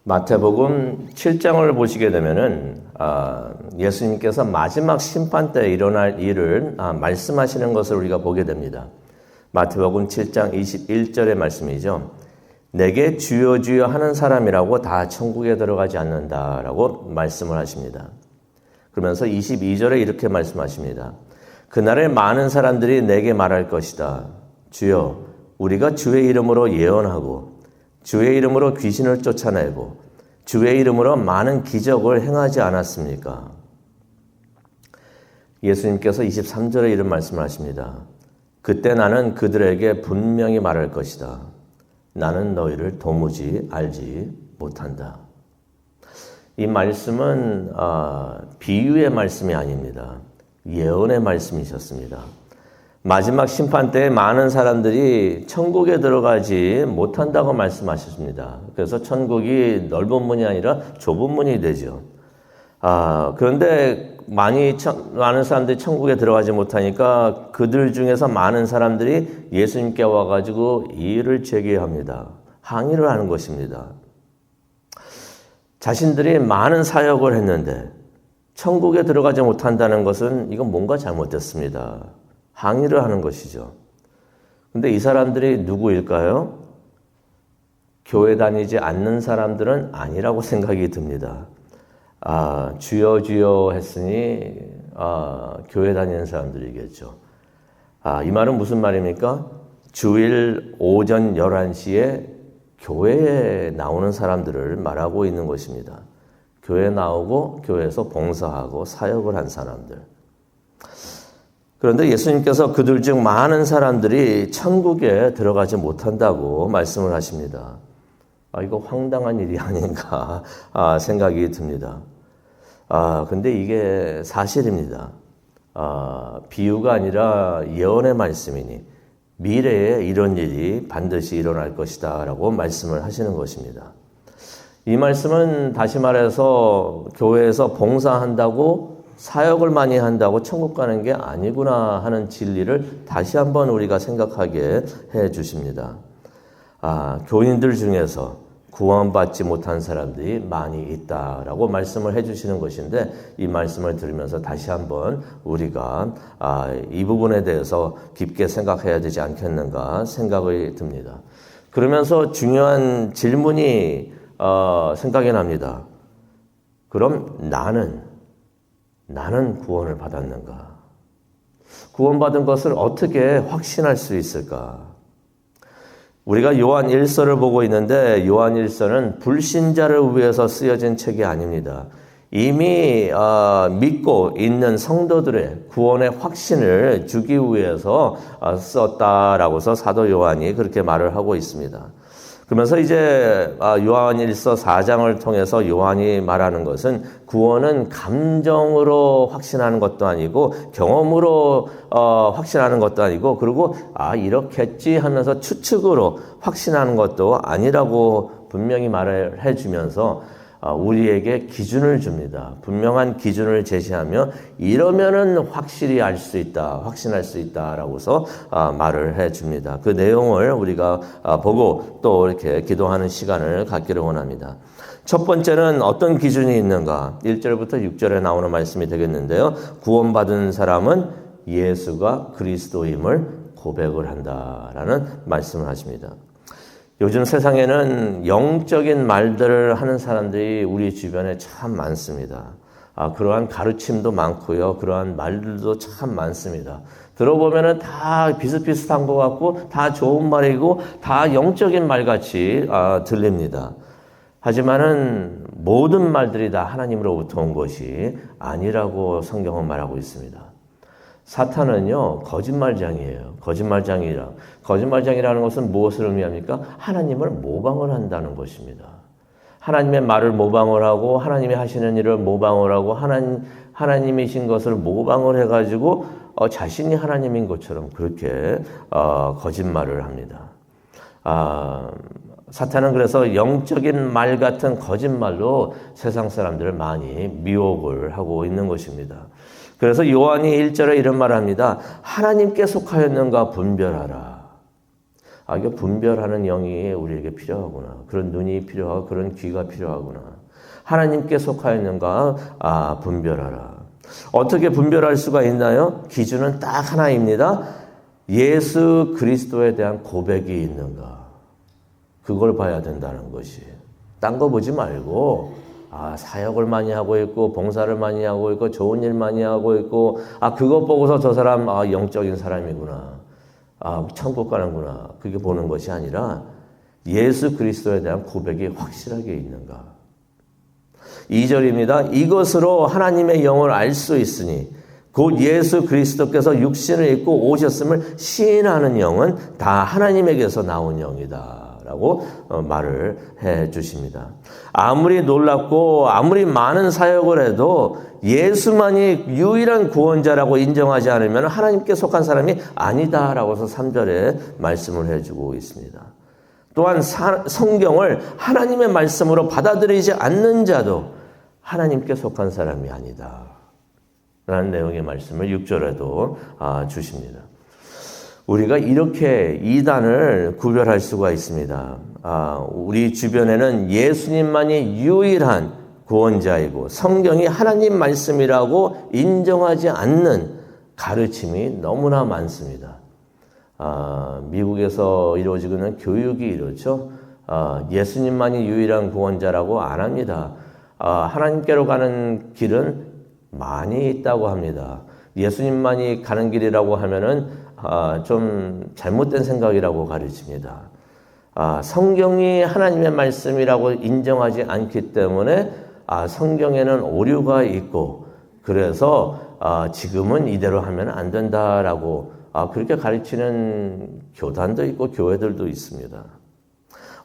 마태복음 7장을 보시게 되면은 예수님께서 마지막 심판 때 일어날 일을 말씀하시는 것을 우리가 보게 됩니다. 마태복음 7장 21절의 말씀이죠. 내게 주여 주여 하는 사람이라고 다 천국에 들어가지 않는다라고 말씀을 하십니다. 그러면서 22절에 이렇게 말씀하십니다. 그날에 많은 사람들이 내게 말할 것이다. 주여, 우리가 주의 이름으로 예언하고 주의 이름으로 귀신을 쫓아내고 주의 이름으로 많은 기적을 행하지 않았습니까? 예수님께서 23절에 이런 말씀을 하십니다. 그때 나는 그들에게 분명히 말할 것이다. 나는 너희를 도무지 알지 못한다. 이 말씀은 비유의 말씀이 아닙니다. 예언의 말씀이셨습니다. 마지막 심판 때 많은 사람들이 천국에 들어가지 못한다고 말씀하셨습니다. 그래서 천국이 넓은 문이 아니라 좁은 문이 되죠. 그런데 많은 사람들이 천국에 들어가지 못하니까 그들 중에서 많은 사람들이 예수님께 와가지고 이의를 제기합니다. 항의를 하는 것입니다. 자신들이 많은 사역을 했는데 천국에 들어가지 못한다는 것은 이건 뭔가 잘못됐습니다. 항의를 하는 것이죠. 근데 이 사람들이 누구일까요? 교회 다니지 않는 사람들은 아니라고 생각이 듭니다. 주여 주여 했으니 교회 다니는 사람들이겠죠. 이 말은 무슨 말입니까? 주일 오전 11시에 교회에 나오는 사람들을 말하고 있는 것입니다. 교회에 나오고 교회에서 봉사하고 사역을 한 사람들. 그런데 예수님께서 그들 중 많은 사람들이 천국에 들어가지 못한다고 말씀을 하십니다. 이거 황당한 일이 아닌가 생각이 듭니다. 근데 이게 사실입니다. 비유가 아니라 예언의 말씀이니 미래에 이런 일이 반드시 일어날 것이다 라고 말씀을 하시는 것입니다. 이 말씀은 다시 말해서 교회에서 봉사한다고 사역을 많이 한다고 천국 가는 게 아니구나 하는 진리를 다시 한번 우리가 생각하게 해 주십니다. 교인들 중에서 구원받지 못한 사람들이 많이 있다라고 말씀을 해 주시는 것인데 이 말씀을 들으면서 다시 한번 우리가 이 부분에 대해서 깊게 생각해야 되지 않겠는가 생각이 듭니다. 그러면서 중요한 질문이 생각이 납니다. 그럼 나는 구원을 받았는가? 구원받은 것을 어떻게 확신할 수 있을까? 우리가 요한 1서를 보고 있는데 요한 1서는 불신자를 위해서 쓰여진 책이 아닙니다. 이미 믿고 있는 성도들의 구원의 확신을 주기 위해서 썼다라고서 사도 요한이 그렇게 말을 하고 있습니다. 그러면서 이제 요한 1서 4장을 통해서 요한이 말하는 것은 구원은 감정으로 확신하는 것도 아니고 경험으로 확신하는 것도 아니고 그리고 이렇겠지 하면서 추측으로 확신하는 것도 아니라고 분명히 말을 해주면서 우리에게 기준을 줍니다. 분명한 기준을 제시하며 이러면은 확실히 알 수 있다, 확신할 수 있다라고서 말을 해줍니다. 그 내용을 우리가 보고 또 이렇게 기도하는 시간을 갖기를 원합니다. 첫 번째는 어떤 기준이 있는가? 1절부터 6절에 나오는 말씀이 되겠는데요. 구원받은 사람은 예수가 그리스도임을 고백을 한다라는 말씀을 하십니다. 요즘 세상에는 영적인 말들을 하는 사람들이 우리 주변에 참 많습니다. 그러한 가르침도 많고요. 그러한 말들도 참 많습니다. 들어보면은 다 비슷비슷한 것 같고 다 좋은 말이고 다 영적인 말같이 들립니다. 하지만은 모든 말들이 다 하나님으로부터 온 것이 아니라고 성경은 말하고 있습니다. 사탄은요, 거짓말장이에요. 거짓말장이라는 것은 무엇을 의미합니까? 하나님을 모방을 한다는 것입니다. 하나님의 말을 모방을 하고, 하나님이 하시는 일을 모방을 하고, 하나님이신 것을 모방을 해가지고, 자신이 하나님인 것처럼 그렇게, 거짓말을 합니다. 사탄은 그래서 영적인 말 같은 거짓말로 세상 사람들을 많이 미혹을 하고 있는 것입니다. 그래서 요한이 1절에 이런 말을 합니다. 하나님께 속하였는가 분별하라. 이게 분별하는 영이 우리에게 필요하구나. 그런 눈이 필요하고 그런 귀가 필요하구나. 하나님께 속하였는가 분별하라. 어떻게 분별할 수가 있나요? 기준은 딱 하나입니다. 예수 그리스도에 대한 고백이 있는가. 그걸 봐야 된다는 것이. 딴 거 보지 말고 사역을 많이 하고 있고 봉사를 많이 하고 있고 좋은 일 많이 하고 있고 그것 보고서 저 사람 영적인 사람이구나. 천국 가는구나. 그게 보는 것이 아니라 예수 그리스도에 대한 고백이 확실하게 있는가. 2절입니다. 이것으로 하나님의 영을 알 수 있으니 곧 예수 그리스도께서 육신을 입고 오셨음을 시인하는 영은 다 하나님에게서 나온 영이다. 라고 말을 해 주십니다. 아무리 놀랍고 아무리 많은 사역을 해도 예수만이 유일한 구원자라고 인정하지 않으면 하나님께 속한 사람이 아니다라고서 3절에 말씀을 해주고 있습니다. 또한 성경을 하나님의 말씀으로 받아들이지 않는 자도 하나님께 속한 사람이 아니다 라는 내용의 말씀을 6절에도 주십니다. 우리가 이렇게 이단을 구별할 수가 있습니다. 우리 주변에는 예수님만이 유일한 구원자이고 성경이 하나님 말씀이라고 인정하지 않는 가르침이 너무나 많습니다. 미국에서 이루어지고 있는 교육이 이렇죠. 예수님만이 유일한 구원자라고 안 합니다. 하나님께로 가는 길은 많이 있다고 합니다. 예수님만이 가는 길이라고 하면은 좀 잘못된 생각이라고 가르칩니다. 성경이 하나님의 말씀이라고 인정하지 않기 때문에 성경에는 오류가 있고 그래서 지금은 이대로 하면 안 된다라고 그렇게 가르치는 교단도 있고 교회들도 있습니다.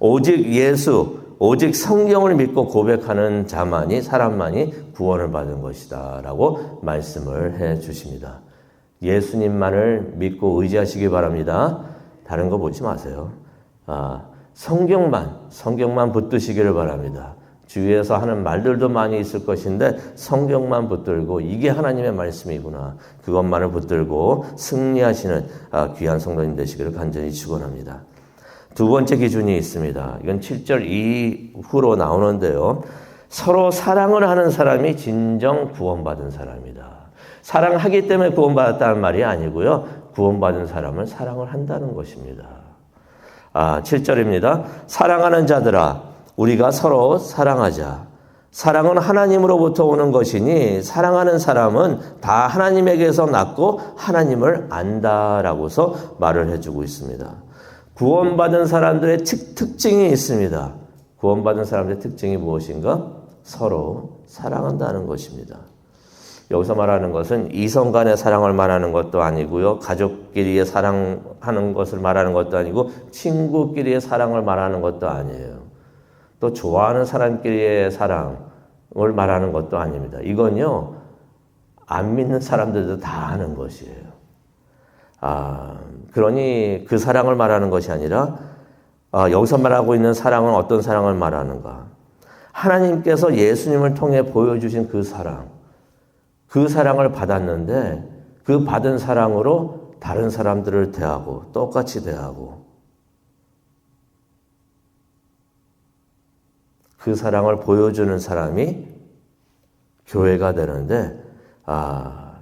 오직 예수, 오직 성경을 믿고 고백하는 사람만이 구원을 받은 것이다 라고 말씀을 해 주십니다. 예수님만을 믿고 의지하시기 바랍니다. 다른 거 보지 마세요. 성경만 붙드시기를 바랍니다. 주위에서 하는 말들도 많이 있을 것인데 성경만 붙들고 이게 하나님의 말씀이구나. 그것만을 붙들고 승리하시는 귀한 성도님 되시기를 간절히 축원합니다. 두 번째 기준이 있습니다. 이건 7절 이후로 나오는데요. 서로 사랑을 하는 사람이 진정 구원받은 사람이다. 사랑하기 때문에 구원받았다는 말이 아니고요. 구원받은 사람은 사랑을 한다는 것입니다. 7절입니다. 사랑하는 자들아 우리가 서로 사랑하자. 사랑은 하나님으로부터 오는 것이니 사랑하는 사람은 다 하나님에게서 났고 하나님을 안다라고서 말을 해주고 있습니다. 구원받은 사람들의 특징이 있습니다. 구원받은 사람들의 특징이 무엇인가? 서로 사랑한다는 것입니다. 여기서 말하는 것은 이성 간의 사랑을 말하는 것도 아니고요. 가족끼리의 사랑하는 것을 말하는 것도 아니고 친구끼리의 사랑을 말하는 것도 아니에요. 또 좋아하는 사람끼리의 사랑을 말하는 것도 아닙니다. 이건요. 안 믿는 사람들도 다 하는 것이에요. 그러니 그 사랑을 말하는 것이 아니라 여기서 말하고 있는 사랑은 어떤 사랑을 말하는가? 하나님께서 예수님을 통해 보여주신 그 사랑을 받았는데 그 받은 사랑으로 다른 사람들을 대하고 똑같이 대하고 그 사랑을 보여주는 사람이 교회가 되는데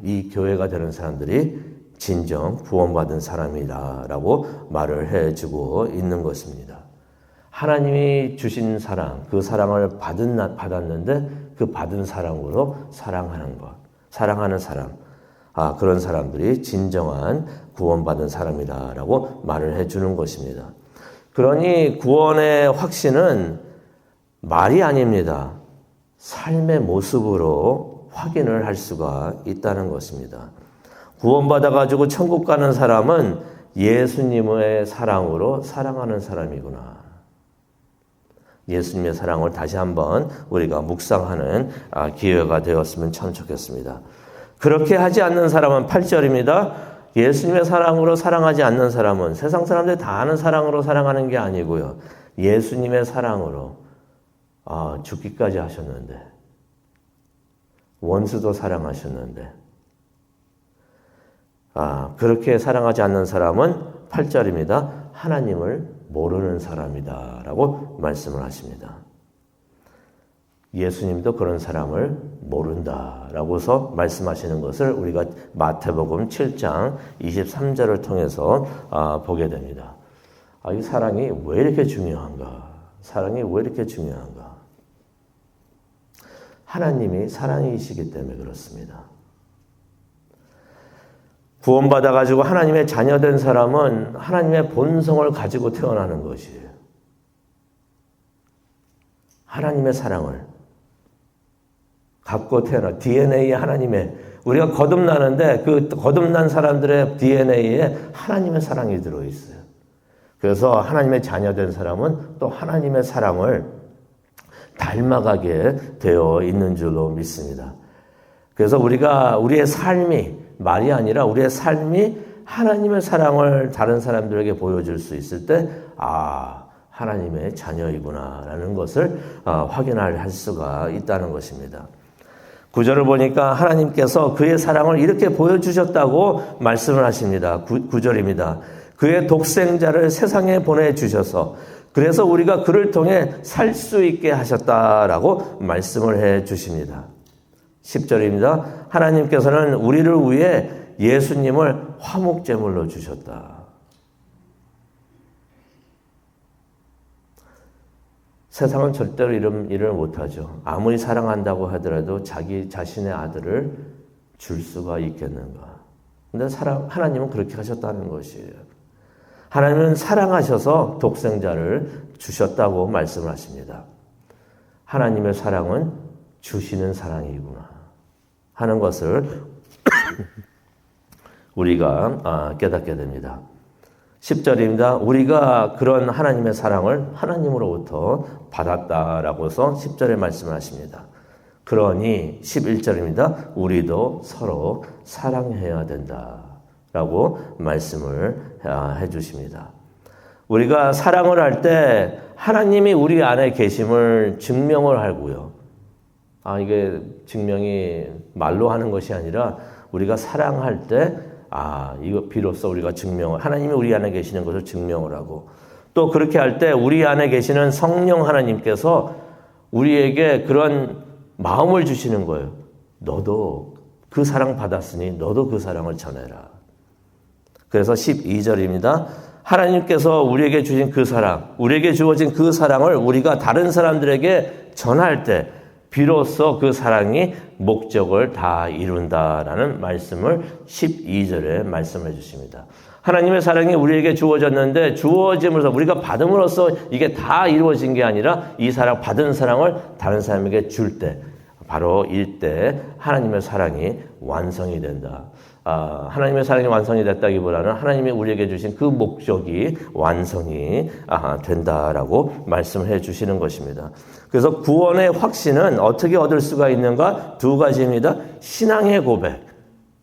이 교회가 되는 사람들이 진정 구원받은 사람이라고 말을 해주고 있는 것입니다. 하나님이 주신 사랑, 그 사랑을 받았는데 그 받은 사랑으로 사랑하는 것, 사랑하는 사람, 그런 사람들이 진정한 구원받은 사람이다라고 말을 해주는 것입니다. 그러니 구원의 확신은 말이 아닙니다. 삶의 모습으로 확인을 할 수가 있다는 것입니다. 구원받아가지고 천국 가는 사람은 예수님의 사랑으로 사랑하는 사람이구나. 예수님의 사랑을 다시 한번 우리가 묵상하는 기회가 되었으면 참 좋겠습니다. 그렇게 하지 않는 사람은 8절입니다. 예수님의 사랑으로 사랑하지 않는 사람은 세상 사람들이 다 아는 사랑으로 사랑하는 게 아니고요. 예수님의 사랑으로 죽기까지 하셨는데 원수도 사랑하셨는데 그렇게 사랑하지 않는 사람은 8절입니다. 하나님을 모르는 사람이다 라고 말씀을 하십니다. 예수님도 그런 사람을 모른다라고서 말씀하시는 것을 우리가 마태복음 7장 23절을 통해서 보게 됩니다. 이 사랑이 왜 이렇게 중요한가? 사랑이 왜 이렇게 중요한가? 하나님이 사랑이시기 때문에 그렇습니다. 구원받아가지고 하나님의 자녀된 사람은 하나님의 본성을 가지고 태어나는 것이에요. 하나님의 사랑을 갖고 태어나 DNA 하나님의 우리가 거듭나는데 그 거듭난 사람들의 DNA에 하나님의 사랑이 들어있어요. 그래서 하나님의 자녀된 사람은 또 하나님의 사랑을 닮아가게 되어 있는 줄로 믿습니다. 그래서 우리의 삶이 말이 아니라 우리의 삶이 하나님의 사랑을 다른 사람들에게 보여줄 수 있을 때 하나님의 자녀이구나라는 것을 확인할 수가 있다는 것입니다. 구절을 보니까 하나님께서 그의 사랑을 이렇게 보여주셨다고 말씀을 하십니다. 구절입니다. 그의 독생자를 세상에 보내주셔서 그래서 우리가 그를 통해 살 수 있게 하셨다라고 말씀을 해 주십니다. 10절입니다. 하나님께서는 우리를 위해 예수님을 화목제물로 주셨다. 세상은 절대로 이런 일을 못하죠. 아무리 사랑한다고 하더라도 자기 자신의 아들을 줄 수가 있겠는가. 근데 하나님은 그렇게 하셨다는 것이에요. 하나님은 사랑하셔서 독생자를 주셨다고 말씀을 하십니다. 하나님의 사랑은 주시는 사랑이구나 하는 것을 우리가 깨닫게 됩니다. 10절입니다. 우리가 그런 하나님의 사랑을 하나님으로부터 받았다라고서 10절에 말씀을 하십니다. 그러니 11절입니다. 우리도 서로 사랑해야 된다라고 말씀을 해주십니다. 우리가 사랑을 할 때 하나님이 우리 안에 계심을 증명을 하고요. 이게 증명이 말로 하는 것이 아니라 우리가 사랑할 때 이거 비로소 우리가 하나님이 우리 안에 계시는 것을 증명을 하고 또 그렇게 할 때 우리 안에 계시는 성령 하나님께서 우리에게 그런 마음을 주시는 거예요. 너도 그 사랑 받았으니 너도 그 사랑을 전해라. 그래서 12절입니다. 하나님께서 우리에게 주신 그 사랑, 우리에게 주어진 그 사랑을 우리가 다른 사람들에게 전할 때 비로소 그 사랑이 목적을 다 이룬다라는 말씀을 12절에 말씀해 주십니다. 하나님의 사랑이 우리에게 주어졌는데 주어짐으로써 우리가 받음으로써 이게 다 이루어진 게 아니라 이 사랑 받은 사랑을 다른 사람에게 줄 때 바로 이때 하나님의 사랑이 완성이 된다. 하나님의 사랑이 완성이 됐다기보다는 하나님이 우리에게 주신 그 목적이 완성이 된다라고 말씀해 주시는 것입니다. 그래서 구원의 확신은 어떻게 얻을 수가 있는가? 두 가지입니다. 신앙의 고백,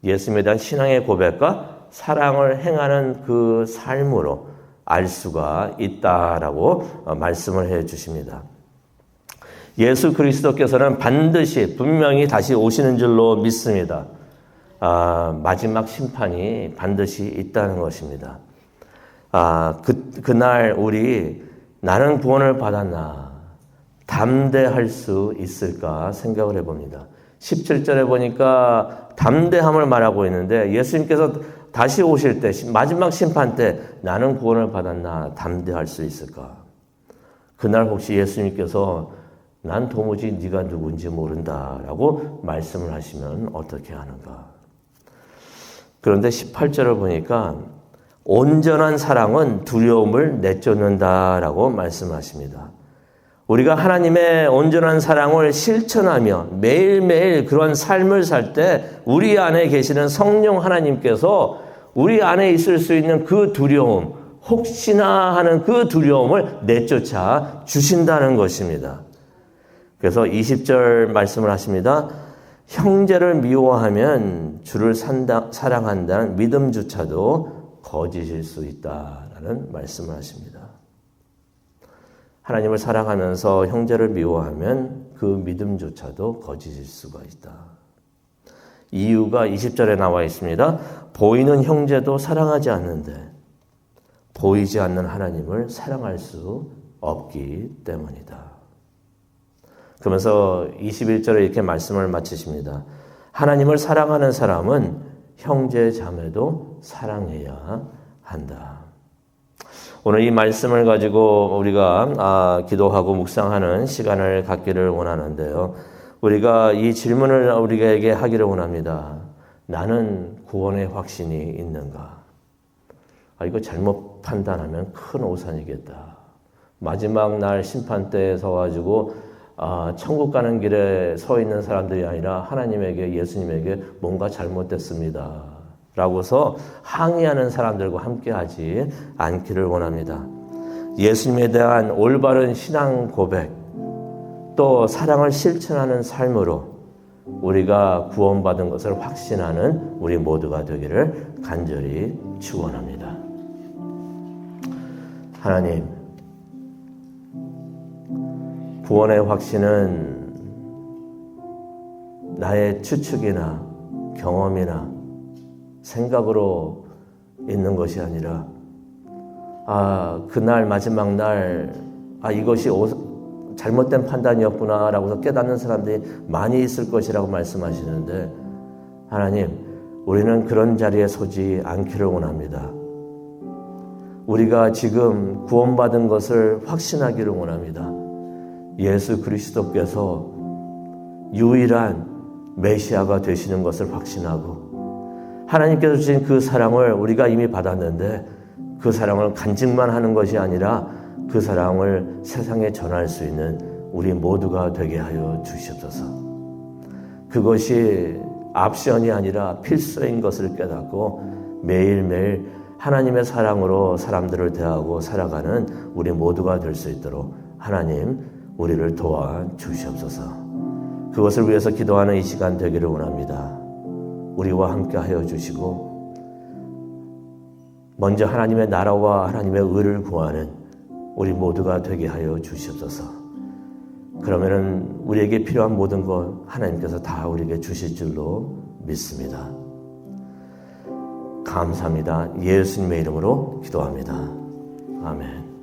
예수님에 대한 신앙의 고백과 사랑을 행하는 그 삶으로 알 수가 있다라고 말씀을 해 주십니다. 예수 그리스도께서는 반드시 분명히 다시 오시는 줄로 믿습니다. 마지막 심판이 반드시 있다는 것입니다. 그날 나는 구원을 받았나 담대할 수 있을까 생각을 해봅니다. 17절에 보니까 담대함을 말하고 있는데 예수님께서 다시 오실 때 마지막 심판 때 나는 구원을 받았나 담대할 수 있을까? 그날 혹시 예수님께서 난 도무지 네가 누군지 모른다라고 말씀을 하시면 어떻게 하는가? 그런데 18절을 보니까 온전한 사랑은 두려움을 내쫓는다라고 말씀하십니다. 우리가 하나님의 온전한 사랑을 실천하며 매일매일 그런 삶을 살 때 우리 안에 계시는 성령 하나님께서 우리 안에 있을 수 있는 그 두려움, 혹시나 하는 그 두려움을 내쫓아 주신다는 것입니다. 그래서 20절 말씀을 하십니다. 형제를 미워하면 주를 사랑한다는 믿음조차도 거짓일 수 있다라는 말씀을 하십니다. 하나님을 사랑하면서 형제를 미워하면 그 믿음조차도 거짓일 수가 있다. 이유가 20절에 나와 있습니다. 보이는 형제도 사랑하지 않는데 보이지 않는 하나님을 사랑할 수 없기 때문이다. 그러면서 21절에 이렇게 말씀을 마치십니다. 하나님을 사랑하는 사람은 형제 자매도 사랑해야 한다. 오늘 이 말씀을 가지고 우리가 기도하고 묵상하는 시간을 갖기를 원하는데요. 우리가 이 질문을 우리에게 하기를 원합니다. 나는 구원의 확신이 있는가? 이거 잘못 판단하면 큰 오산이겠다. 마지막 날 심판대에 서가지고 천국 가는 길에 서 있는 사람들이 아니라 하나님에게, 예수님에게 뭔가 잘못됐습니다 라고서 항의하는 사람들과 함께하지 않기를 원합니다. 예수님에 대한 올바른 신앙 고백, 또 사랑을 실천하는 삶으로 우리가 구원받은 것을 확신하는 우리 모두가 되기를 간절히 축원합니다. 하나님, 구원의 확신은 나의 추측이나 경험이나 생각으로 있는 것이 아니라 그날 마지막 날 이것이 잘못된 판단이었구나 라고 깨닫는 사람들이 많이 있을 것이라고 말씀하시는데, 하나님, 우리는 그런 자리에 서지 않기를 원합니다. 우리가 지금 구원받은 것을 확신하기를 원합니다. 예수 그리스도께서 유일한 메시아가 되시는 것을 확신하고, 하나님께서 주신 그 사랑을 우리가 이미 받았는데 그 사랑을 간증만 하는 것이 아니라 그 사랑을 세상에 전할 수 있는 우리 모두가 되게 하여 주시옵소서. 그것이 옵션이 아니라 필수인 것을 깨닫고 매일매일 하나님의 사랑으로 사람들을 대하고 살아가는 우리 모두가 될 수 있도록 하나님 우리를 도와주시옵소서. 그것을 위해서 기도하는 이 시간 되기를 원합니다. 우리와 함께 하여 주시고, 먼저 하나님의 나라와 하나님의 의를 구하는 우리 모두가 되게 하여 주시옵소서. 그러면은 우리에게 필요한 모든 것 하나님께서 다 우리에게 주실 줄로 믿습니다. 감사합니다. 예수님의 이름으로 기도합니다. 아멘.